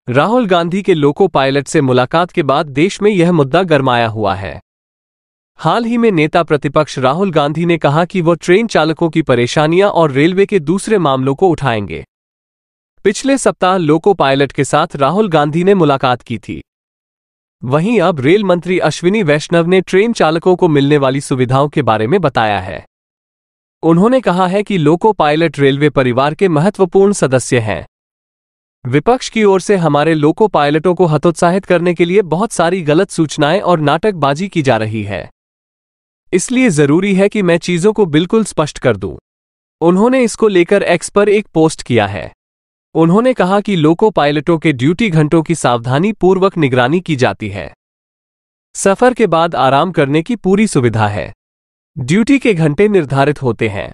राहुल गांधी के loco pilot से मुलाकात के बाद देश में यह मुद्दा गरमाया हुआ है। हाल ही में नेता प्रतिपक्ष राहुल गांधी ने कहा कि वो ट्रेन चालकों की परेशानियां और रेलवे के दूसरे मामलों को उठाएंगे। पिछले सप्ताह लोको पायलट के साथ राहुल गांधी ने मुलाकात की थी। वहीं अब रेल मंत्री अश्विनी वैष्णव ने ट्रेन चालकों को मिलने वाली सुविधाओं के बारे में बताया है। उन्होंने कहा है कि लोको पायलट रेलवे परिवार के महत्वपूर्ण सदस्य हैं। विपक्ष की ओर से हमारे लोको पायलटों को हतोत्साहित करने के लिए बहुत सारी गलत सूचनाएं और नाटकबाजी की जा रही है, इसलिए जरूरी है कि मैं चीजों को बिल्कुल स्पष्ट कर दूं। उन्होंने इसको लेकर एक्स पर एक पोस्ट किया है। उन्होंने कहा कि लोको पायलटों के ड्यूटी घंटों की सावधानी पूर्वक निगरानी की जाती है। सफर के बाद आराम करने की पूरी सुविधा है। ड्यूटी के घंटे निर्धारित होते हैं।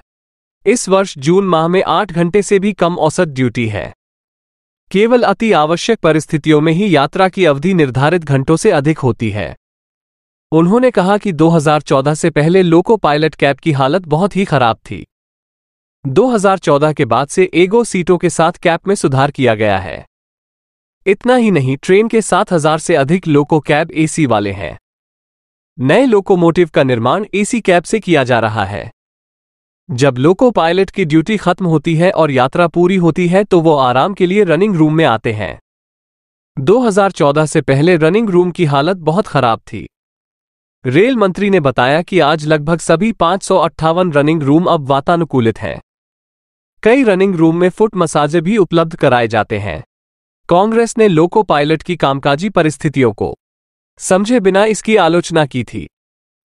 इस वर्ष जून माह में 8 घंटे से भी कम औसत ड्यूटी है। केवल अति आवश्यक परिस्थितियों में ही यात्रा की अवधि निर्धारित घंटों से अधिक होती है। उन्होंने कहा कि 2014 से पहले लोको पायलट कैब की हालत बहुत ही खराब थी। 2014 के बाद से एगो सीटों के साथ कैब में सुधार किया गया है। इतना ही नहीं, ट्रेन के 7000 से अधिक लोको कैब एसी वाले हैं। नए लोकोमोटिव का निर्माण एसी कैब से किया जा रहा है। जब लोको पायलट की ड्यूटी खत्म होती है और यात्रा पूरी होती है तो वो आराम के लिए रनिंग रूम में आते हैं। 2014 से पहले रनिंग रूम की हालत बहुत खराब थी। रेल मंत्री ने बताया कि आज लगभग सभी 558 रनिंग रूम अब वातानुकूलित हैं। कई रनिंग रूम में फुट मसाजे भी उपलब्ध कराए जाते हैं। कांग्रेस ने लोको पायलट की कामकाजी परिस्थितियों को समझे बिना इसकी आलोचना की थी।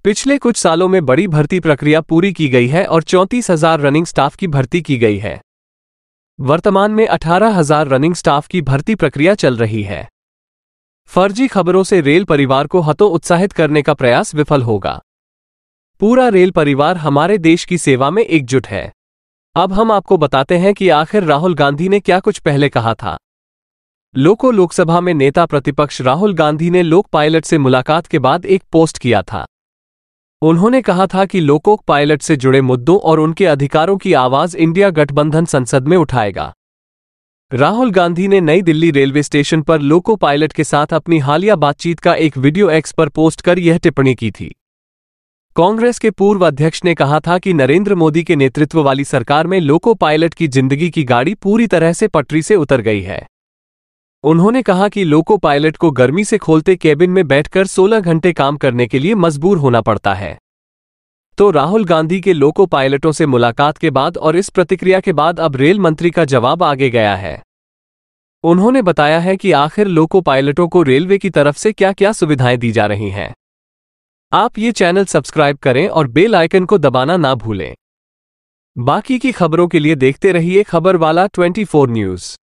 पिछले कुछ सालों में बड़ी भर्ती प्रक्रिया पूरी की गई है और 34,000 रनिंग स्टाफ की भर्ती की गई है। वर्तमान में 18,000 रनिंग स्टाफ की भर्ती प्रक्रिया चल रही है। फर्जी खबरों से रेल परिवार को हतोत्साहित करने का प्रयास विफल होगा। पूरा रेल परिवार हमारे देश की सेवा में एकजुट है। अब हम आपको बताते हैं कि आखिर राहुल गांधी ने क्या कुछ पहले कहा था। लोकसभा में नेता प्रतिपक्ष राहुल गांधी ने लोक पायलट से मुलाकात के बाद एक पोस्ट किया था। उन्होंने कहा था कि लोको पायलट से जुड़े मुद्दों और उनके अधिकारों की आवाज इंडिया गठबंधन संसद में उठाएगा। राहुल गांधी ने नई दिल्ली रेलवे स्टेशन पर लोको पायलट के साथ अपनी हालिया बातचीत का एक वीडियो एक्स पर पोस्ट कर यह टिप्पणी की थी। कांग्रेस के पूर्व अध्यक्ष ने कहा था कि नरेंद्र मोदी के नेतृत्व वाली सरकार में लोको पायलट की जिंदगी की गाड़ी पूरी तरह से पटरी से उतर गई है। उन्होंने कहा कि लोको पायलट को गर्मी से खोलते केबिन में बैठकर 16 घंटे काम करने के लिए मजबूर होना पड़ता है। तो राहुल गांधी के लोको पायलटों से मुलाकात के बाद और इस प्रतिक्रिया के बाद अब रेल मंत्री का जवाब आगे गया है। उन्होंने बताया है कि आखिर लोको पायलटों को रेलवे की तरफ से क्या क्या सुविधाएं दी जा रही हैं। आप ये चैनल सब्सक्राइब करें और बेल आइकन को दबाना ना भूलें। बाकी की खबरों के लिए देखते रहिए खबर वाला 24 न्यूज़।